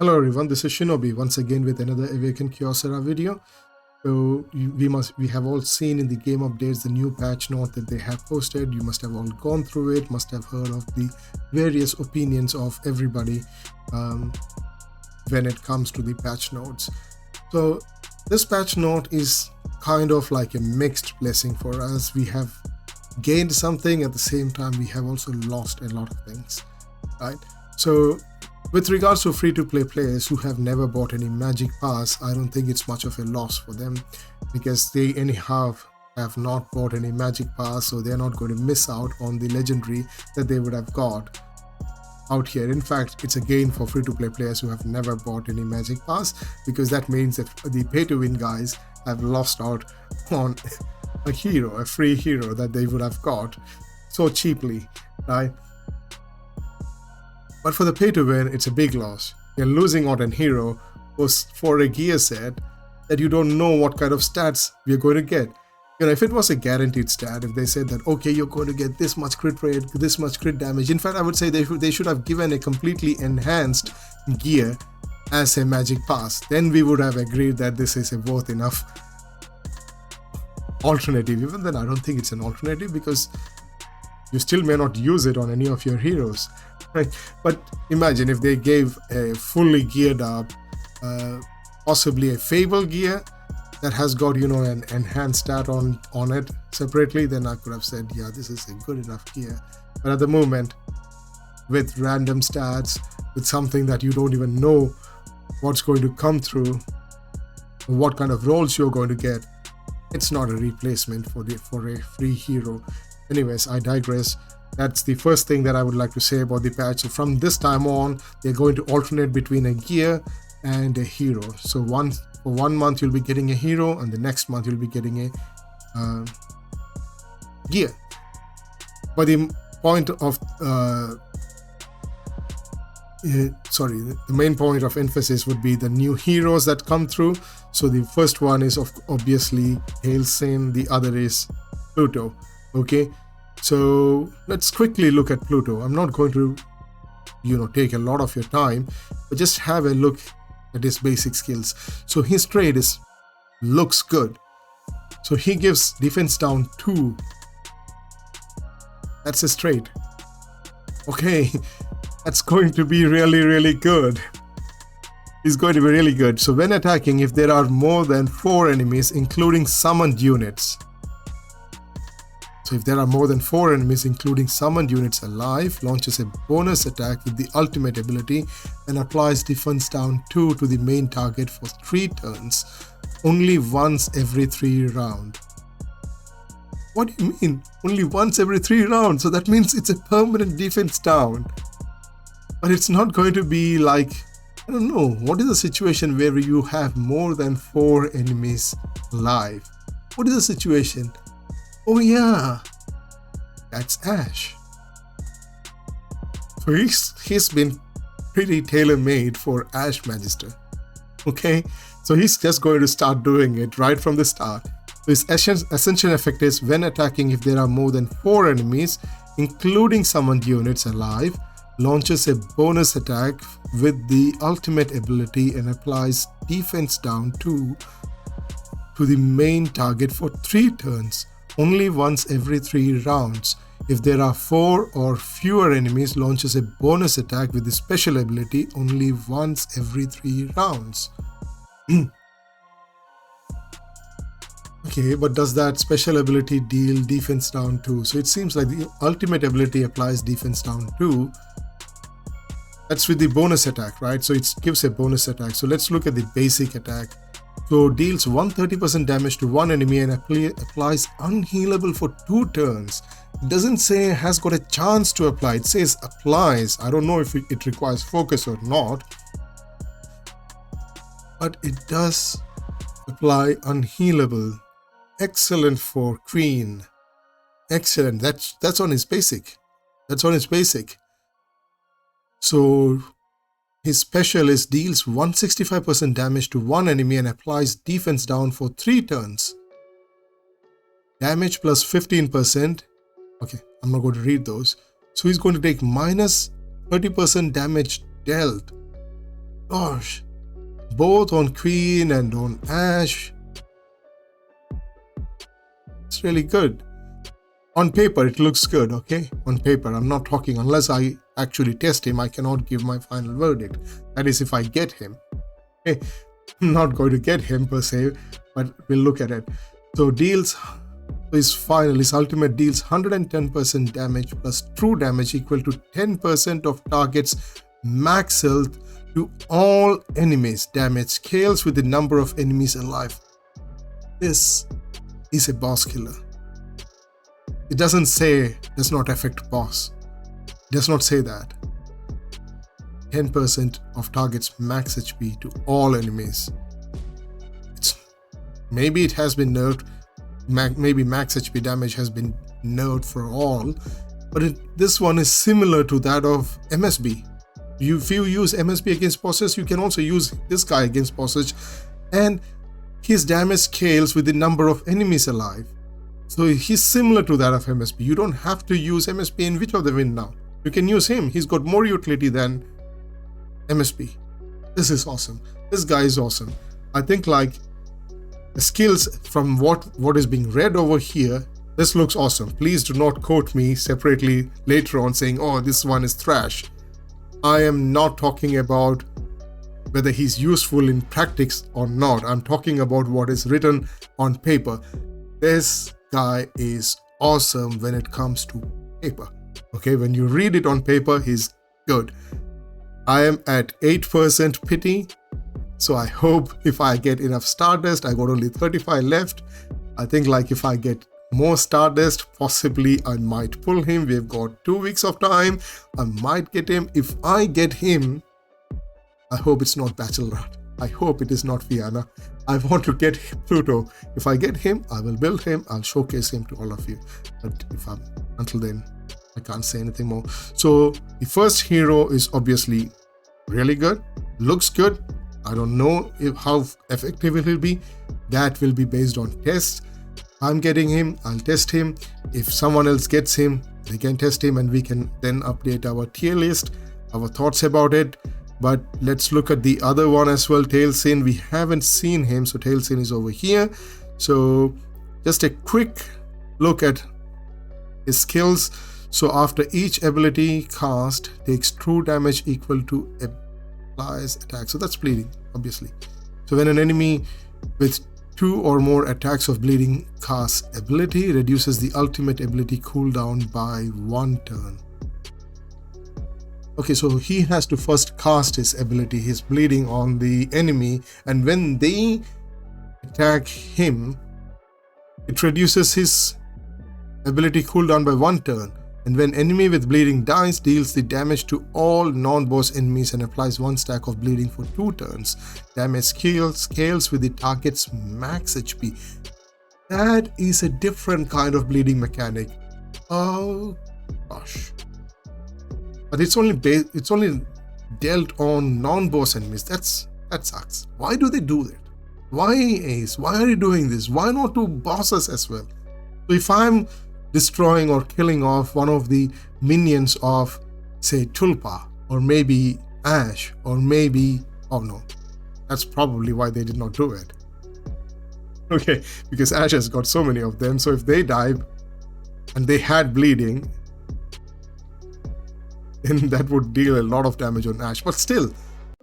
Hello everyone, this is Shinobi once again with another Awaken Kyocera video. So we have all seen in the game updates the new patch note that they have posted. You must have all gone through it, must have heard of the various opinions of everybody when it comes to the patch notes. So this patch note is kind of like a mixed blessing for us. We have gained something, at the same time we have also lost a lot of things, right? So with regards to free-to-play players who have never bought any Magic Pass, I don't think it's much of a loss for them because they anyhow have not bought any Magic Pass, so they're not going to miss out on the legendary that they would have got out here. In fact, it's a gain for free-to-play players who have never bought any Magic Pass, because that means that the pay-to-win guys have lost out on a hero, a free hero that they would have got so cheaply, right? But for the pay-to-win, it's a big loss. You're losing out on hero for a gear set that you don't know what kind of stats we're going to get. You know, if it was a guaranteed stat, if they said that, okay, you're going to get this much crit rate, this much crit damage. In fact, I would say they should have given a completely enhanced gear as a Magic Pass. Then we would have agreed that this is a worth enough alternative. Even then, I don't think it's an alternative because you still may not use it on any of your heroes. Right. But imagine if they gave a fully geared up, possibly a Fable gear that has got, you know, an enhanced stat on it separately, then I could have said, yeah, this is a good enough gear. But at the moment, with random stats, with something that you don't even know what's going to come through, what kind of roles you're going to get, it's not a replacement for a free hero. Anyways, I digress. That's the first thing that I would like to say about the patch. So from this time on, they're going to alternate between a gear and a hero. So for 1 month you'll be getting a hero, and the next month you'll be getting a gear. But the point of the main point of emphasis would be the new heroes that come through. So the first one is obviously Hailsin, the other is Pluto. Okay, so let's quickly look at Pluto. I'm not going to, take a lot of your time, but just have a look at his basic skills. So his trade looks good. So he gives defense down 2. That's his trade. Okay, that's going to be really, really good. He's going to be really good. So when attacking, if there are more than 4 enemies, including summoned units, so if there are more than 4 enemies, including summoned units alive, launches a bonus attack with the ultimate ability and applies defense down 2 to the main target for 3 turns, only once every 3 rounds. What do you mean? Only once every 3 rounds? So that means it's a permanent defense down. But it's not going to be like, I don't know, what is the situation where you have more than 4 enemies alive? What is the situation? Oh yeah, that's Ash. So he's been pretty tailor-made for Ash Magister. Okay, so he's just going to start doing it right from the start. So his Ascension effect is when attacking, if there are more than 4 enemies, including summoned units alive, launches a bonus attack with the ultimate ability and applies defense down 2 to the main target for 3 turns. Only once every 3 rounds. If there are 4 or fewer enemies, launches a bonus attack with the special ability only once every 3 rounds. Okay, but does that special ability deal defense down 2? So it seems like the ultimate ability applies defense down 2. That's with the bonus attack, right? So it gives a bonus attack. So let's look at the basic attack. So deals 130% damage to 1 enemy and applies unhealable for 2 turns. It doesn't say has got a chance to apply, it says applies. I don't know if it requires focus or not, but it does apply unhealable. Excellent for Queen. Excellent. That's on his basic. That's on his basic. So his special is deals 165% damage to 1 enemy and applies defense down for 3 turns. Damage plus 15%. Okay, I'm not going to read those. So he's going to take minus 30% damage dealt gosh, both on Queen and on Ash. It's really good. On paper, it looks good, okay? On paper, I'm not talking, unless I actually test him, I cannot give my final verdict. That is if I get him. Okay, I'm not going to get him per se, but we'll look at it. So his ultimate deals 110% damage plus true damage equal to 10% of target's max health to all enemies. Damage scales with the number of enemies alive. This is a boss killer. It doesn't say does not affect boss. It does not say that. 10% of target's max HP to all enemies. Maybe it has been nerfed. Maybe max HP damage has been nerfed for all. But this one is similar to that of MSB. If you use MSB against bosses, you can also use this guy against bosses. And his damage scales with the number of enemies alive. So he's similar to that of MSB. You don't have to use MSB in Witch of the Wind now. You can use him. He's got more utility than MSB. This is awesome. This guy is awesome. I think like the skills from what is being read over here, this looks awesome. Please do not quote me separately later on saying, oh, this one is trash. I am not talking about whether he's useful in practice or not. I'm talking about what is written on paper. This guy is awesome when it comes to paper. Okay, when you read it on paper, he's good. I am at 8% pity. So I hope if I get enough Stardust, I got only 35 left. I think like if I get more Stardust, possibly I might pull him. We've got 2 weeks of time. I might get him. If I get him, I hope it's not Bachelorette. I hope it is not Vienna. I want to get Pluto. If I get him, I will build him. I'll showcase him to all of you. But until then, I can't say anything more. So the first hero is obviously really good. Looks good. I don't know how effective it will be. That will be based on tests. I'm getting him. I'll test him. If someone else gets him, they can test him and we can then update our tier list, our thoughts about it. But let's look at the other one as well, Tailsin. We haven't seen him, so Tailsin is over here. So just a quick look at his skills. So after each ability cast takes true damage equal to applies attack. So that's bleeding, obviously. So when an enemy with 2 or more attacks of bleeding casts ability, reduces the ultimate ability cooldown by 1 turn. Okay, so he has to first cast his ability, his bleeding on the enemy, and when they attack him, it reduces his ability cooldown by 1 turn. And when enemy with bleeding dies, deals the damage to all non-boss enemies and applies 1 stack of bleeding for 2 turns. Damage scales with the target's max HP. That is a different kind of bleeding mechanic. Oh gosh. But it's only dealt on non-boss enemies. That sucks. Why do they do that? Why, Ace? Why are you doing this? Why not do bosses as well? So if I'm destroying or killing off one of the minions of, say, Tulpa, or maybe Ash, or maybe, oh no, that's probably why they did not do it. Okay, because Ash has got so many of them, so if they die and they had bleeding, then that would deal a lot of damage on Ash. But still,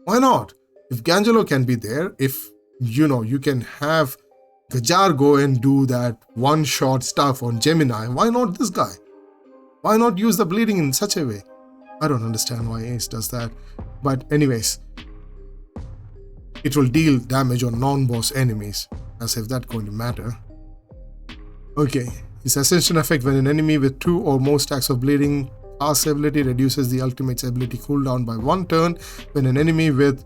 why not? If Gangelo can be there, if you can have Gajar go and do that one-shot stuff on Gemini, why not this guy? Why not use the bleeding in such a way? I don't understand why Ace does that. But anyways, it will deal damage on non-boss enemies, as if that's going to matter. Okay, his Ascension effect: when an enemy with 2 or more stacks of bleeding casts ability, reduces the ultimate's ability cooldown by 1 turn. When an enemy with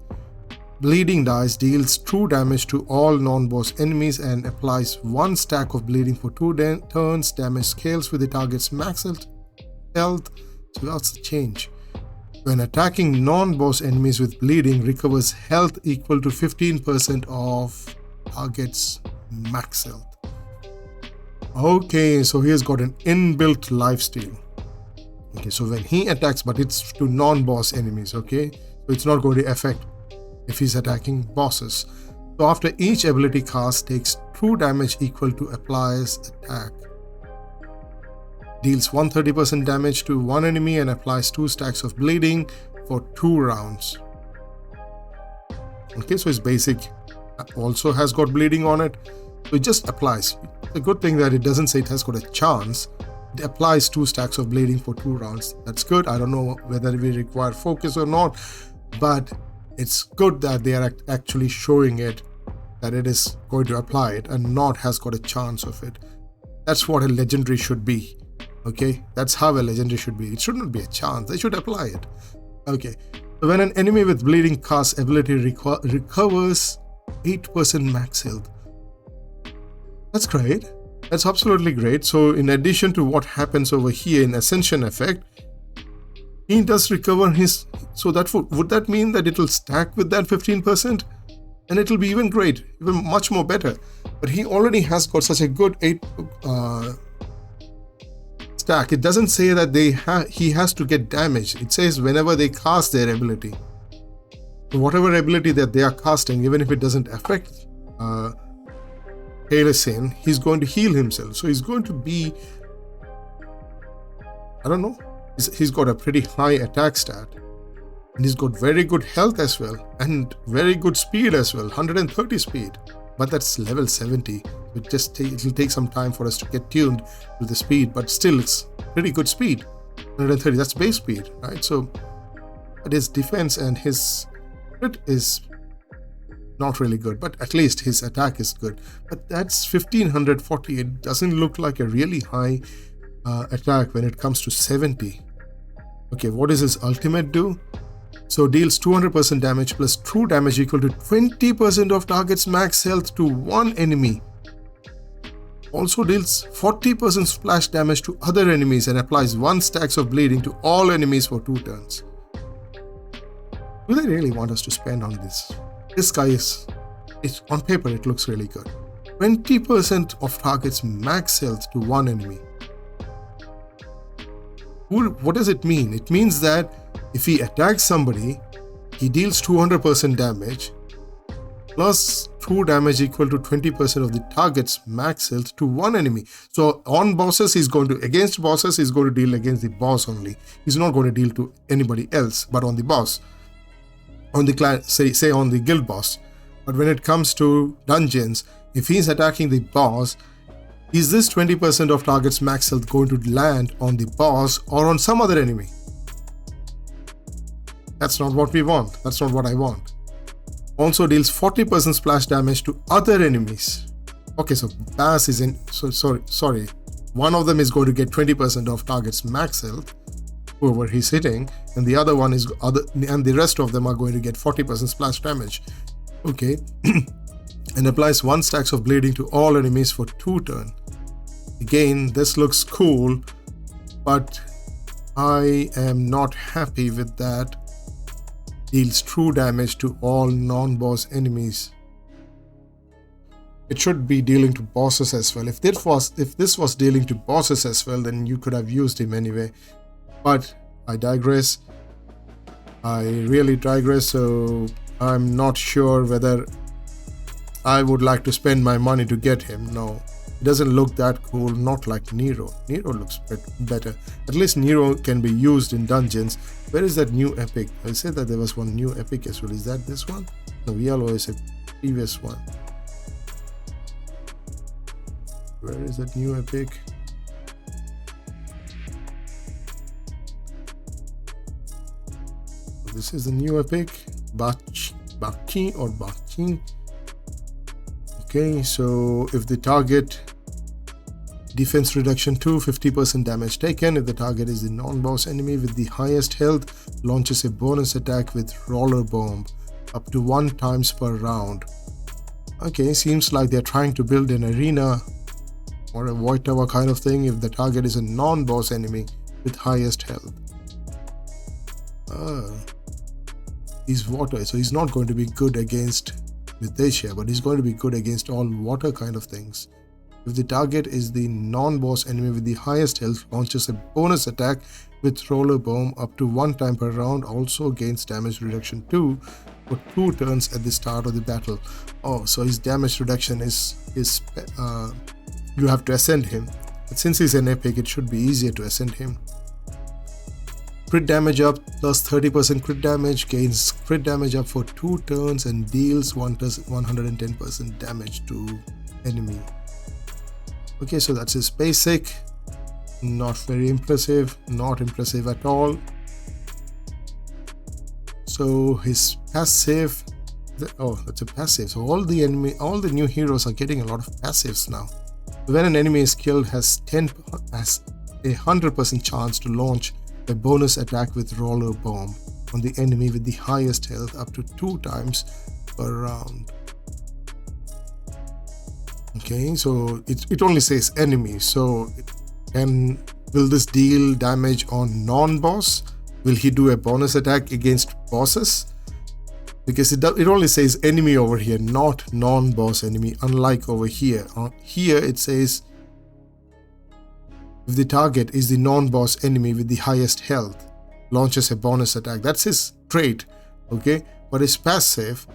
bleeding dies, deals true damage to all non-boss enemies and applies 1 stack of bleeding for 2 turns. Damage scales with the target's max health. So that's the change. When attacking non-boss enemies with bleeding, recovers health equal to 15% of target's max health. Okay, so he's got an inbuilt lifesteal. Okay, so when he attacks, but it's to non-boss enemies, okay? So it's not going to affect if he's attacking bosses. So after each ability cast, takes true damage equal to applies attack. Deals 130% damage to one enemy and applies 2 stacks of bleeding for 2 rounds. Okay, so his basic also has got bleeding on it. So it just applies. The good thing that it doesn't say it has got a chance. It applies 2 stacks of bleeding for 2 rounds. That's good. I don't know whether we require focus or not, but it's good that they are actually showing it, that it is going to apply it and not has got a chance of it. That's what a legendary should be. Okay, that's how a legendary should be. It shouldn't be a chance. They should apply it. Okay, so when an enemy with bleeding casts ability recovers 8% max health. That's great. That's absolutely great. So in addition to what happens over here in Ascension effect, he does recover his, so that would that mean that it will stack with that 15%? And it will be even great, even much more better. But he already has got such a good 8 stack. It doesn't say that he has to get damaged. It says whenever they cast their ability. So whatever ability that they are casting, even if it doesn't affect Sin, he's going to heal himself. So he's going to be, I don't know, he's got a pretty high attack stat. And he's got very good health as well. And very good speed as well, 130 speed. But that's level 70. It'll take some time for us to get tuned to the speed. But still, it's pretty good speed. 130, that's base speed, right? So, but his defense and his crit is not really good, but at least his attack is good. But that's 1540. It doesn't look like a really high attack when it comes to 70. Okay, what does his ultimate do? So deals 200% damage plus true damage equal to 20% of target's max health to one enemy. Also deals 40% splash damage to other enemies and applies 1 stacks of bleeding to all enemies for 2 turns. Do they really want us to spend on this? This guy is on paper it looks really good. 20% of target's max health to one enemy. What does it mean? It means that if he attacks somebody, he deals 200% damage plus true damage equal to 20% of the target's max health to one enemy. So on bosses, against bosses, he's going to deal against the boss only. He's not going to deal to anybody else, but on the boss. On the clan, say on the guild boss. But when it comes to dungeons, if he's attacking the boss, is this 20% of target's max health going to land on the boss or on some other enemy? That's not what we want. That's not what I want. Also deals 40% splash damage to other enemies. Okay, so Bass is in. Sorry. One of them is going to get 20% of target's max health, whoever he's hitting, and the other one is and the rest of them are going to get 40% splash damage. Okay, and applies 1 stacks of bleeding to all enemies for 2 turns. Again, this looks cool, but I am not happy with that. Deals true damage to all non-boss enemies. It should be dealing to bosses as well. If this was dealing to bosses as well, then you could have used him anyway. But I digress. I really digress, so I'm not sure whether I would like to spend my money to get him. No, it doesn't look that cool, not like Nero. Nero looks better. At least Nero can be used in dungeons. Where is that new epic? I said that there was one new epic as well. Is that this one? No, Yellow is a previous one. Where is that new epic? This is the new epic, Baki or Baki. Okay, so if the target defense reduction to 50% damage taken, if the target is the non-boss enemy with the highest health, launches a bonus attack with roller bomb up to 1 times per round. Okay, seems like they're trying to build an arena or a void tower kind of thing if the target is a non-boss enemy with highest health. He's water, so he's not going to be good against Mythacia, but he's going to be good against all water kind of things. If the target is the non-boss enemy with the highest health, launches a bonus attack with roller bomb up to 1 time per round. Also gains damage reduction 2 for 2 turns at the start of the battle. Oh, so his damage reduction is you have to ascend him. But since he's an epic, it should be easier to ascend him. Crit damage up plus 30% crit damage, gains crit damage up for 2 turns and deals 110% damage to enemy. Okay, so that's his basic. Not very impressive, not impressive at all. So his passive, that's a passive. So all the new heroes are getting a lot of passives now. When an enemy is killed, has a 100% chance to launch a bonus attack with roller bomb on the enemy with the highest health up to 2 times per round. Okay, so it only says enemy. So will this deal damage on non-boss? Will he do a bonus attack against bosses? Because it only says enemy over here, not non-boss enemy, unlike over here. Here it says if the target is the non-boss enemy with the highest health, launches a bonus attack. That's his trait, okay? But his passive,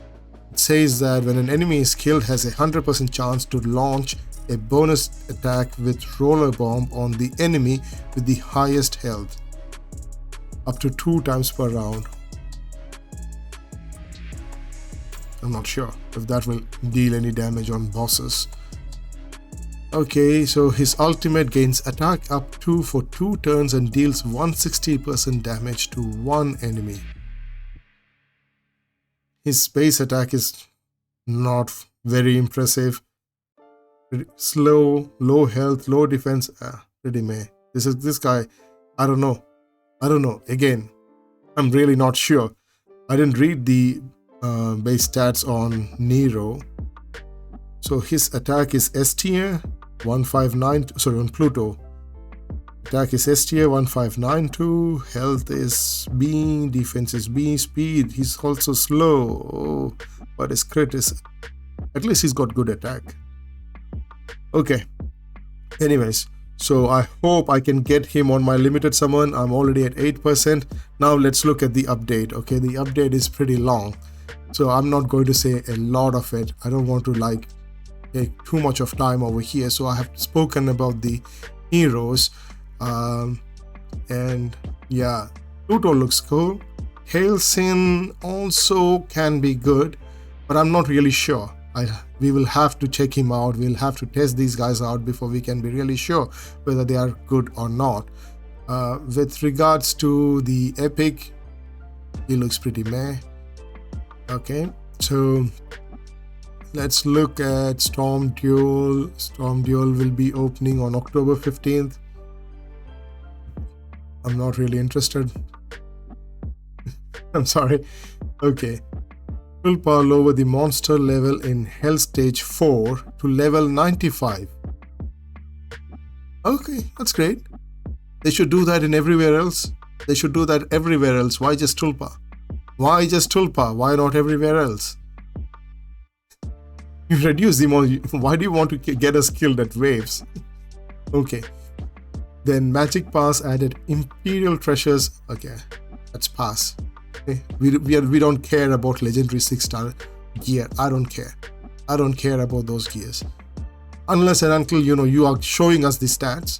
it says that when an enemy is killed, has a 100% chance to launch a bonus attack with roller bomb on the enemy with the highest health, up to 2 times per round. I'm not sure if that will deal any damage on bosses. Okay, so his ultimate gains attack up to for 2 turns and deals 160% damage to 1 enemy. His base attack is not very impressive. Slow, low health, low defense. Pretty meh. This guy. I don't know. Again, I'm really not sure. I didn't read the base stats on Nero. So his attack is S tier 1592. Sorry, on Pluto. Attack is S tier 1592. Health is B. Defense is B. Speed. He's also slow. But his crit is. At least he's got good attack. Okay. Anyways. So I hope I can get him on my limited summon. I'm already at 8%. Now let's look at the update. Okay, the update is pretty long, so I'm not going to say a lot of it. I don't want to take too much of time over here. So I have spoken about the heroes, and yeah, Pluto looks cool. Hailsin also can be good, but I'm not really sure. We will have to check him out. We'll have to test these guys out before we can be really sure whether they are good or not. With regards to the epic, he looks pretty meh. Okay, so let's look at Storm Duel. Storm Duel will be opening on October 15th. I'm not really interested. I'm sorry. Okay. Tulpa lower the monster level in Hell Stage 4 to level 95. Okay, that's great. They should do that in everywhere else. Why just Tulpa? Why not everywhere else? You reduce the monster. Why do you want to get us killed at waves? Okay. Then Magic Pass added Imperial Treasures. Okay, let's pass. Okay. We don't care about legendary 6-star gear. I don't care about those gears unless and until you are showing us the stats.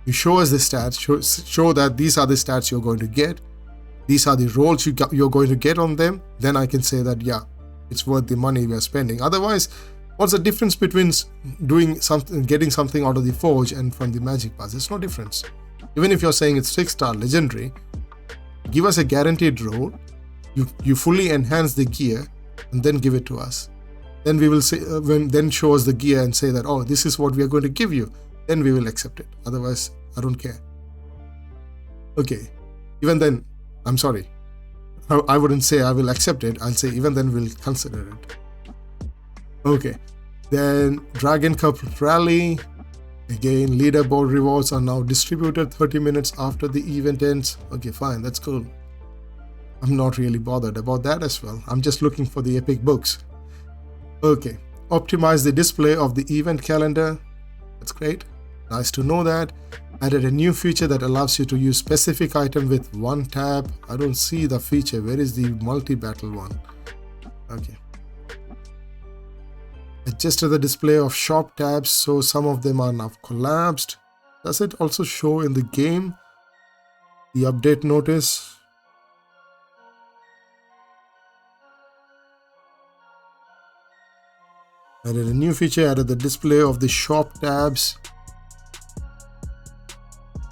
You show us the stats, show that these are the stats you're going to get, these are the rolls you're going to get on them. Then I can say that yeah, it's worth the money we are spending. Otherwise, what's the difference between doing something, getting something out of the Forge and from the Magic Pass? There's no difference. Even if you're saying it's 6-star legendary, give us a guaranteed roll, you fully enhance the gear, and then give it to us. Then we will say, then show us the gear and say that, oh, this is what we are going to give you. Then we will accept it. Otherwise, I don't care. Okay. Even then, I'm sorry. I wouldn't say I will accept it. I'll say even then we'll consider it. Okay. Then Dragon Cup Rally. Again, leaderboard rewards are now distributed 30 minutes after the event ends. Okay, fine, that's cool. I'm not really bothered about that as well. I'm just looking for the epic books. Okay, optimize the display of the event calendar. That's great. Nice to know that. Added a new feature that allows you to use specific item with one tap. I don't see the feature. Where is the multi-battle one? Okay. Adjusted the display of shop tabs, so some of them are now collapsed. Does it also show in the game the update notice? Added a new feature, added the display of the shop tabs.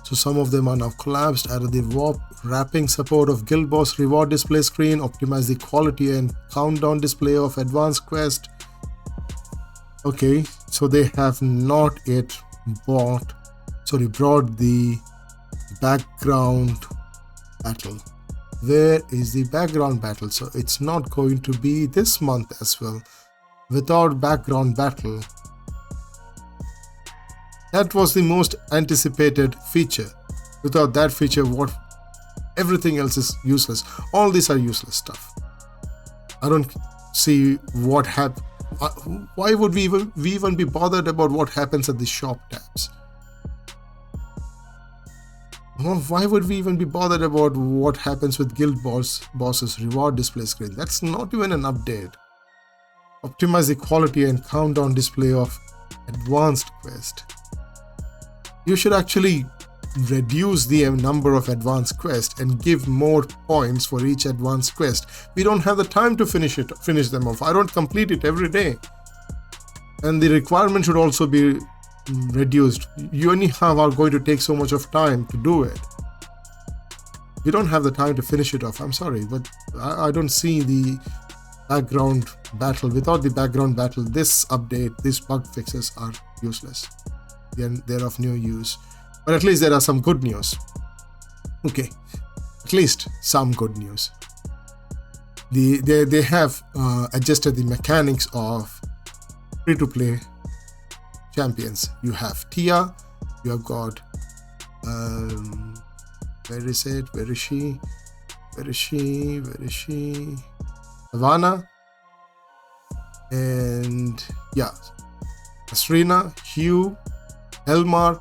So some of them are now collapsed. Added the warp wrapping support of Guild Boss reward display screen. Optimize the quality and countdown display of advanced quest. Okay, so they have not yet brought the background battle. Where is the background battle? So it's not going to be this month as well. Without background battle. That was the most anticipated feature. Without that feature, everything else is useless. All these are useless stuff. I don't see what happened. Why would we even be bothered about what happens at the shop tabs? Why would we even be bothered about what happens with Guild Boss's reward display screen? That's not even an update. Optimize the quality and countdown display of advanced quest. You should actually reduce the number of advanced quests and give more points for each advanced quest. We don't have the time to finish them off. I don't complete it every day. And the requirement should also be reduced. You anyhow are going to take so much of time to do it. We don't have the time to finish it off. I'm sorry, but I don't see the background battle. Without the background battle, this update, these bug fixes are useless. They're of no use. But at least there are some good news. Okay, at least some good news. They have adjusted the mechanics of free-to-play champions. You have Tia, you have got where is it? Where is she? Savannah, and yeah, Estrina, Hugh, Elmar,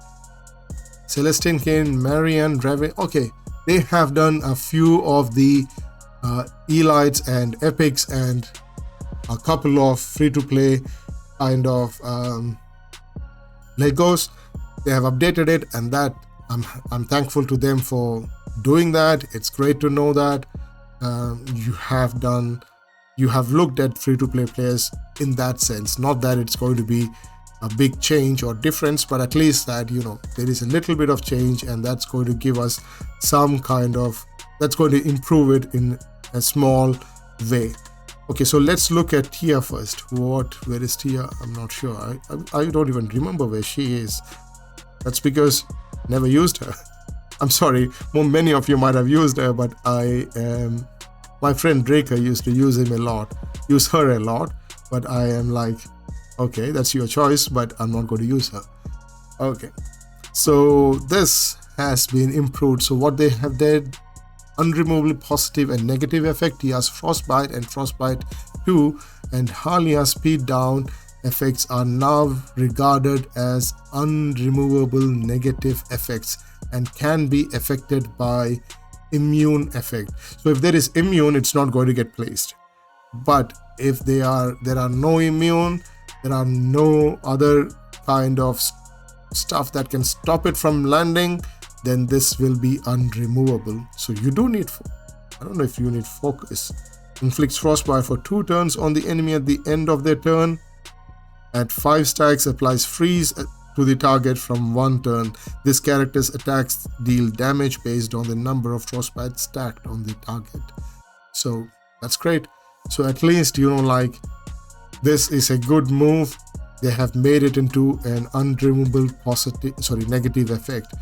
Celestine Kane, Marianne, Raven. Okay, they have done a few of the elites and epics and a couple of free-to-play kind of Legos. They have updated it, and that I'm thankful to them for doing that. It's great to know that you have looked at free-to-play players in that sense. Not that it's going to be a big change or difference, but at least that there is a little bit of change, and that's going to give us that's going to improve it in a small way. Okay, so let's look at Tia first. Where is Tia? I'm not sure. I don't even remember where she is. That's because I never used her. I'm sorry, many of you might have used her, but my friend Draker used to use her a lot, but I am like, okay, that's your choice, but I'm not going to use her. Okay, so this has been improved. So what they have did, unremovable positive and negative effect. Tia's Frostbite and Frostbite 2 and Halia's Speed Down effects are now regarded as unremovable negative effects and can be affected by immune effect. So if there is immune, it's not going to get placed. But if there are no immune, there are no other kind of stuff that can stop it from landing, then this will be unremovable. So you do need, I don't know if you need focus. Inflicts frostbite for 2 turns on the enemy at the end of their turn. At 5 stacks, applies freeze to the target from 1 turn. This character's attacks deal damage based on the number of frostbite stacked on the target. So that's great. So at least this is a good move. They have made it into an unremovable negative effect.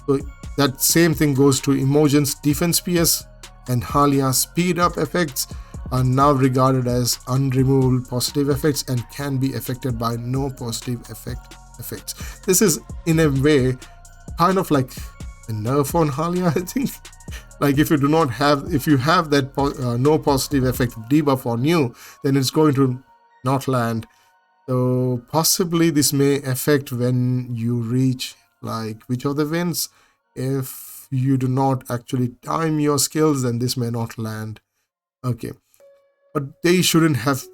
So that same thing goes to Imogen's defense PS, and Halia's speed up effects are now regarded as unremovable positive effects and can be affected by no positive effects. This is in a way kind of like a nerf on Halia, I think. Like if you have that no positive effect debuff on you, then it's going to not land. So possibly this may affect when you reach like which of the wins. If you do not actually time your skills, then this may not land. Okay, but they shouldn't have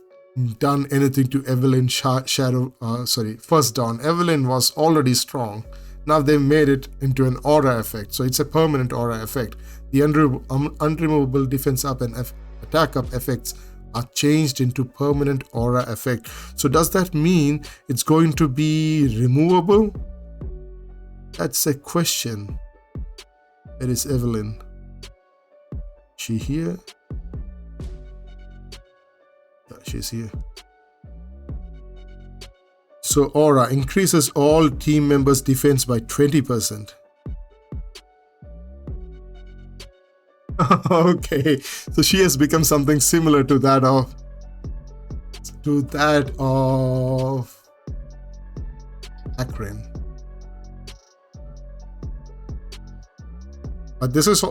done anything to Evelyn first dawn. Evelyn was already strong. Now they made it into an aura effect, so it's a permanent aura effect. The unremovable defense up and attack up effects are changed into permanent aura effect. So does that mean it's going to be removable? That's a question. Where is Evelyn? She here? Yeah, she's here. So aura increases all team members' defense by 20%. Okay, so she has become something similar to that of Akron. But this is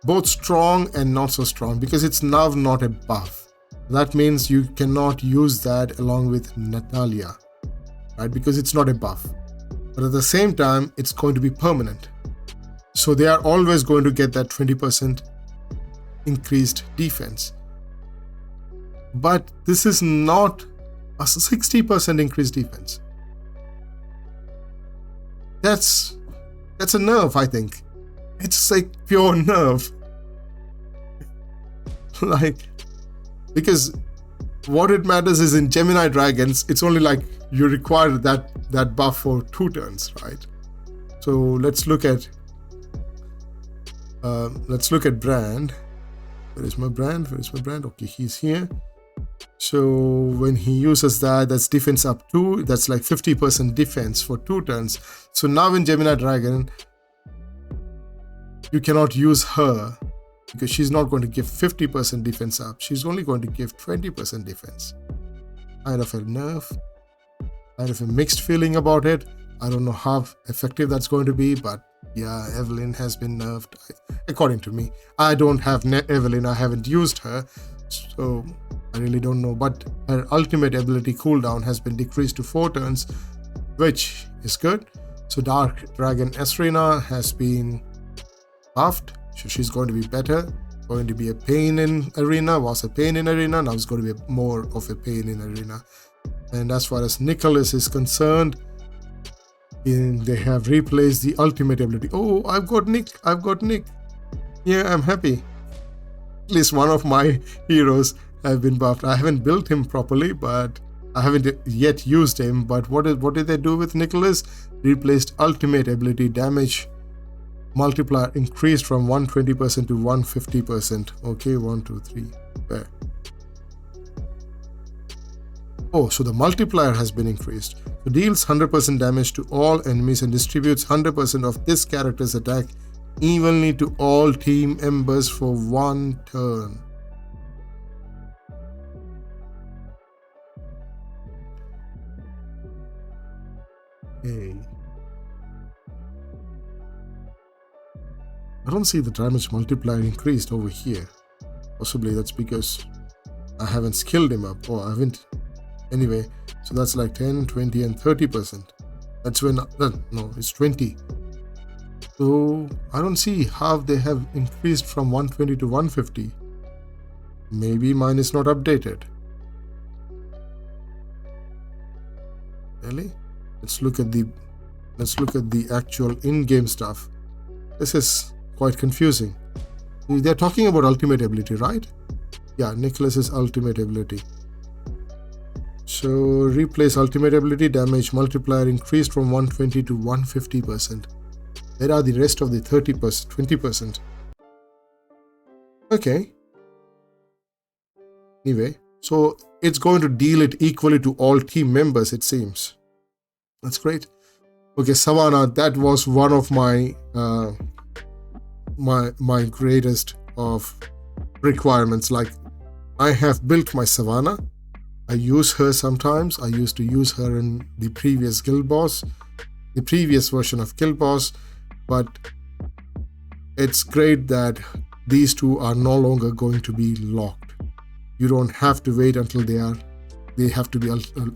both strong and not so strong because it's now not a buff. That means you cannot use that along with Natalia, right? Because it's not a buff. But at the same time, it's going to be permanent. So they are always going to get that 20% increased defense. But this is not a 60% increased defense. That's a nerf, I think. It's like pure nerf. Like, because what it matters is in Gemini Dragons, it's only like you require that buff for 2 turns, right? So let's look at Brand. Where is my Brand? Okay, he's here. So when he uses that, that's defense up 2. That's like 50% defense for 2 turns. So now in Gemini Dragon, you cannot use her because she's not going to give 50% defense up. She's only going to give 20% defense. Kind of a nerf. Kind of a mixed feeling about it. I don't know how effective that's going to be, but yeah, Evelyn has been nerfed, according to me. I don't have Evelyn, I haven't used her, so I really don't know. But her ultimate ability cooldown has been decreased to 4 turns, which is good. So Dark Dragon Estrina has been buffed, so she's going to be better. Going to be a pain in arena, was a pain in arena, now it's going to be more of a pain in arena. And as far as Nicholas is concerned, they have replaced the ultimate ability. Oh, I've got Nick. Yeah, I'm happy. At least one of my heroes have been buffed. I haven't built him properly, but I haven't yet used him. But what did they do with Nicholas? Replaced ultimate ability damage multiplier increased from 120% to 150%. Okay, 1, 2, 3. Where? Oh, so the multiplier has been increased. So deals 100% damage to all enemies and distributes 100% of this character's attack evenly to all team members for 1 turn. Okay. I don't see the damage multiplier increased over here. Possibly that's because I haven't skilled him up, or I haven't. Anyway, so that's like 10, 20, and 30%. That's when, no, it's 20. So I don't see how they have increased from 120 to 150. Maybe mine is not updated. Really? Let's look at the actual in-game stuff. This is quite confusing. They're talking about ultimate ability, right? Yeah, Nicholas's ultimate ability. So replace ultimate ability damage multiplier increased from 120 to 150%. Where are the rest of the 30%, 20%? Okay. Anyway, so it's going to deal it equally to all team members, it seems. That's great. Okay, Savannah, that was one of my my greatest of requirements. Like, I have built my Savannah. I use her sometimes. I used to use her in the previous guild boss, the previous version of guild boss, but it's great that these two are no longer going to be locked. You don't have to wait until they are they have to be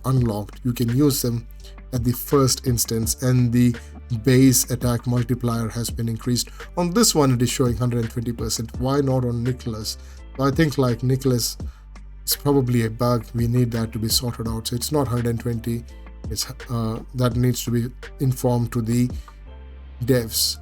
unlocked. You can use them at the first instance, and the base attack multiplier has been increased. On this one it is showing 120%. Why not on Nicholas? So I think like Nicholas, it's probably a bug. We need that to be sorted out. So it's not 120. It's that needs to be informed to the devs.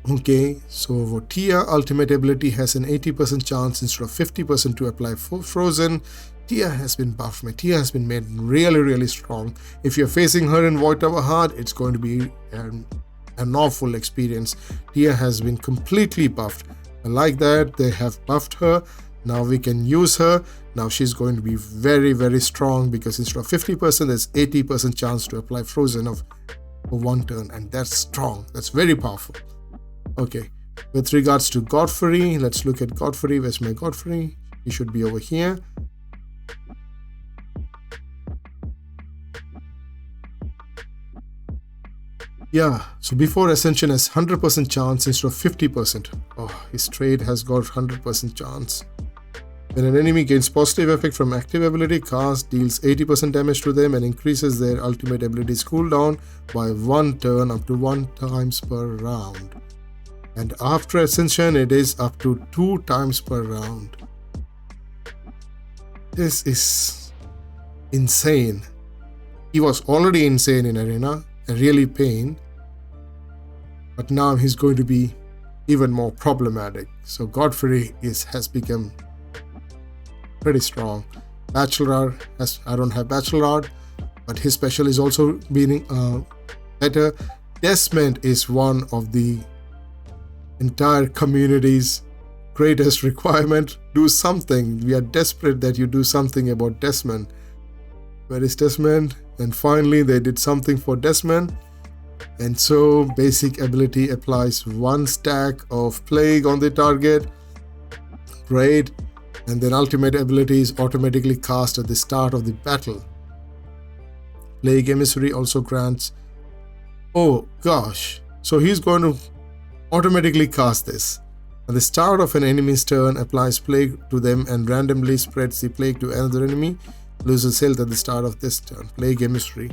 Okay, so for Tia, ultimate ability has an 80% chance instead of 50% to apply frozen. Tia has been buffed. Tia has been made really strong. If you're facing her in Void Tower hard, it's going to be an awful experience. Tia has been completely buffed. I like that they have buffed her. Now we can use her. Now she's going to be very strong, because instead of 50%, there's 80% chance to apply frozen for one turn, and that's strong. That's very powerful. Okay, with regards to Godfrey, let's look at Godfrey. Where's my Godfrey? He should be over here. Yeah, so before Ascension has 100% chance instead of 50%. Oh, his trade has got 100% chance. When an enemy gains positive effect from active ability, cast deals 80% damage to them and increases their ultimate ability's cooldown by 1 turn up to 1 times per round. And after Ascension, it is up to 2 times per round. This is insane. He was already insane in Arena and really pain, but now he's going to be even more problematic. So Godfrey has become pretty strong. Bachelor I don't have Bachelor, but his special is also being better. Desmond is one of the entire community's greatest requirement. Do something. We are desperate that you do something about Desmond. Where is Desmond? And finally they did something for Desmond. And so basic ability applies 1 stack of plague on the target. Great. And then ultimate ability is automatically cast at the start of the battle. Plague Emissary also grants... Oh gosh. So he's going to automatically cast this. At the start of an enemy's turn, applies plague to them and randomly spreads the plague to another enemy. Loses health at the start of this turn. Plague Emissary.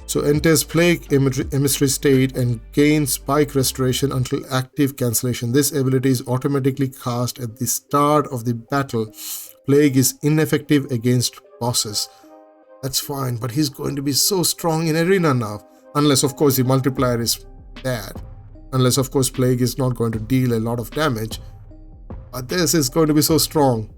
So enters Plague Emissary state and gains spike restoration until active cancellation. This ability is automatically cast at the start of the battle. Plague is ineffective against bosses. That's fine, but he's going to be so strong in Arena now. Unless of course the multiplier is bad. Unless of course Plague is not going to deal a lot of damage. But this is going to be so strong.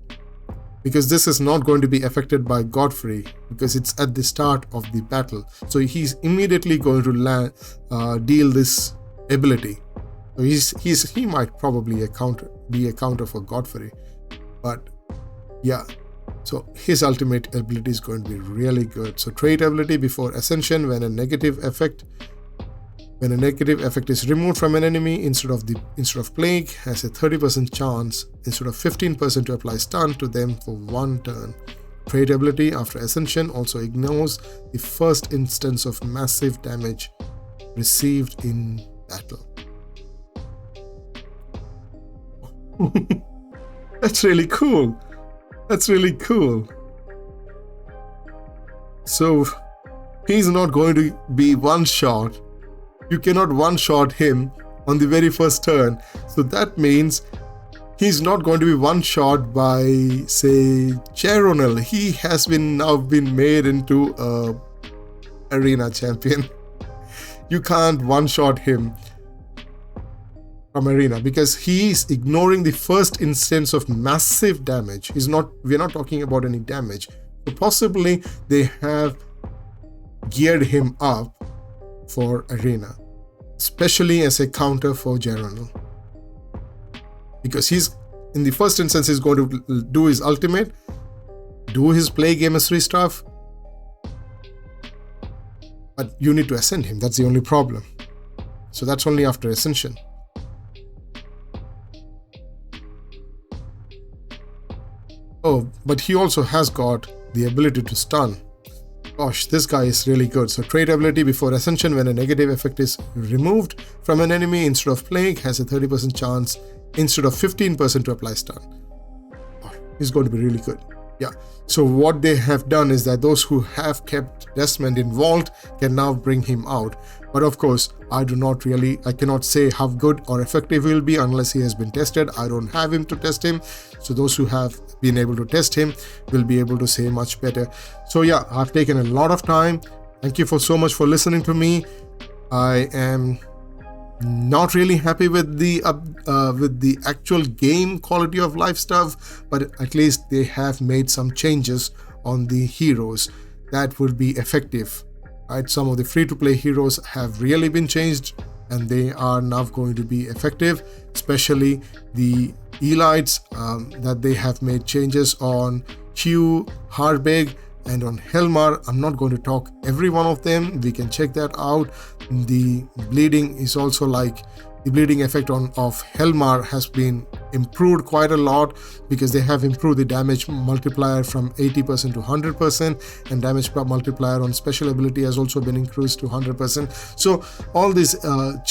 Because this is not going to be affected by Godfrey, because it's at the start of the battle. So he's immediately going to deal this ability. So he might probably be a counter for Godfrey. But yeah, so his ultimate ability is going to be really good. So trait ability before Ascension, when a negative effect is removed from an enemy instead of plague, has a 30% chance instead of 15% to apply stun to them for 1 turn. Trait ability after Ascension also ignores the first instance of massive damage received in battle. That's really cool. That's really cool. So he's not going to be one shot. You cannot one-shot him on the very first turn. So that means he's not going to be one-shot by, say, Cheronel. He has now been made into a Arena champion. You can't one-shot him from Arena because he's ignoring the first instance of massive damage. We're not talking about any damage. So possibly they have geared him up for Arena, especially as a counter for Geronel, because he's in the first instance he's going to do his ultimate, do his Plague Emissary stuff, but you need to ascend him. That's the only problem. So that's only after Ascension. Oh, but he also has got the ability to stun. Gosh, this guy is really good. So trait ability before Ascension, when a negative effect is removed from an enemy instead of plague, has a 30% chance instead of 15% to apply stun. Oh, he's going to be really good. Yeah, so what they have done is that those who have kept Desmond in vault can now bring him out. But of course, I cannot say how good or effective he will be unless he has been tested. I don't have him to test him. So those who have been able to test him will be able to say much better. So yeah, I've taken a lot of time. Thank you so much for listening to me. I am not really happy with the actual game quality of life stuff, but at least they have made some changes on the heroes that would be effective, right? Some of the free-to-play heroes have really been changed and they are now going to be effective, especially the elites that they have made changes on Hugh, Harbig, and on Helmar. I'm not going to talk every one of them. We can check that out. The bleeding is also like the bleeding effect of Helmar has been improved quite a lot because they have improved the damage multiplier from 80% to 100%, and damage multiplier on special ability has also been increased to 100%. So all these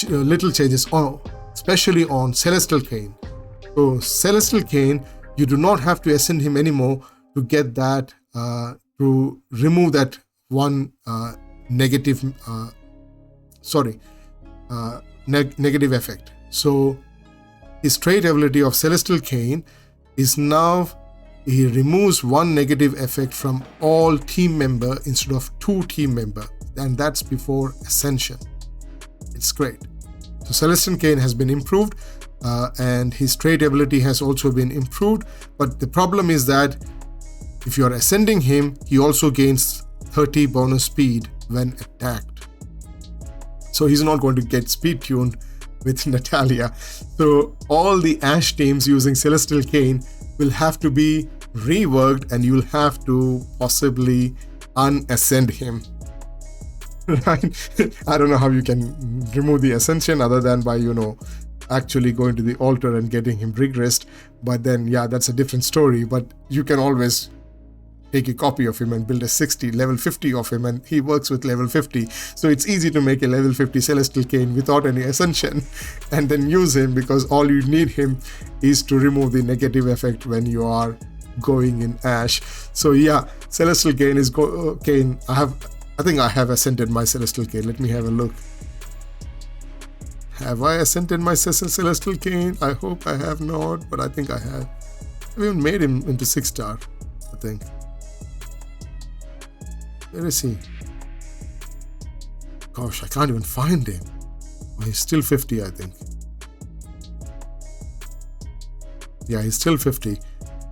little changes, especially on Celestial Cain. So Celestial Cain, you do not have to ascend him anymore to get that to remove that one negative negative effect. So his trait ability of Celestial Cain is now he removes one negative effect from all team member instead of 2 team member, and that's before ascension. It's great. So Celestial Cain has been improved and his trait ability has also been improved, but the problem is that if you are ascending him, he also gains 30 bonus speed when attacked. So he's not going to get speed tuned with Natalia. So all the Ash teams using Celestial Cain will have to be reworked and you'll have to possibly unascend him. Right? I don't know how you can remove the ascension other than by, actually going to the altar and getting him regressed. But then, yeah, that's a different story. But you can always take a copy of him and build a level 50 of him, and he works with level 50. So it's easy to make a level 50 Celestial Cain without any ascension and then use him, because all you need him is to remove the negative effect when you are going in Ash. So yeah, Celestial Cain is Cain. I think I have ascended my Celestial Cain. Let me have a look. Have I ascended my Celestial Cain? I hope I have not, but I think I have. I even made him into 6-star, I think. Where is he? Gosh, I can't even find him. Oh, he's still 50, I think. Yeah, he's still 50,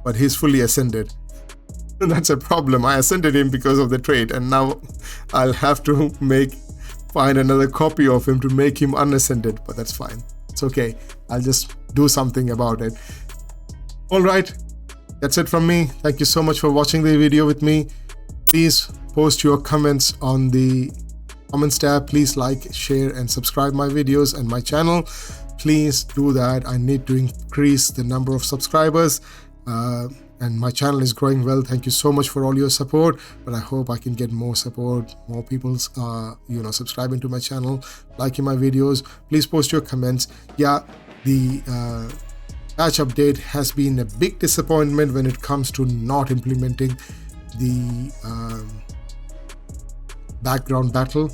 but he's fully ascended. That's a problem. I ascended him because of the trait, and now I'll have to find another copy of him to make him unascended, but that's fine. It's okay. I'll just do something about it. All right, that's it from me. Thank you so much for watching the video with me. Please post your comments on the comments tab. Please like, share, and subscribe my videos and my channel. Please do that. I need to increase the number of subscribers, and my channel is growing well. Thank you so much for all your support, but I hope I can get more support, more people subscribing to my channel, liking my videos. Please post your comments. Yeah, the patch update has been a big disappointment when it comes to not implementing the background battle,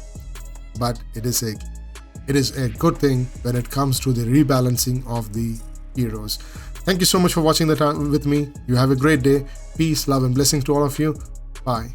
but it is a good thing when it comes to the rebalancing of the heroes. Thank you so much for watching the time with me. You have a great day. Peace, love, and blessings to all of you. Bye.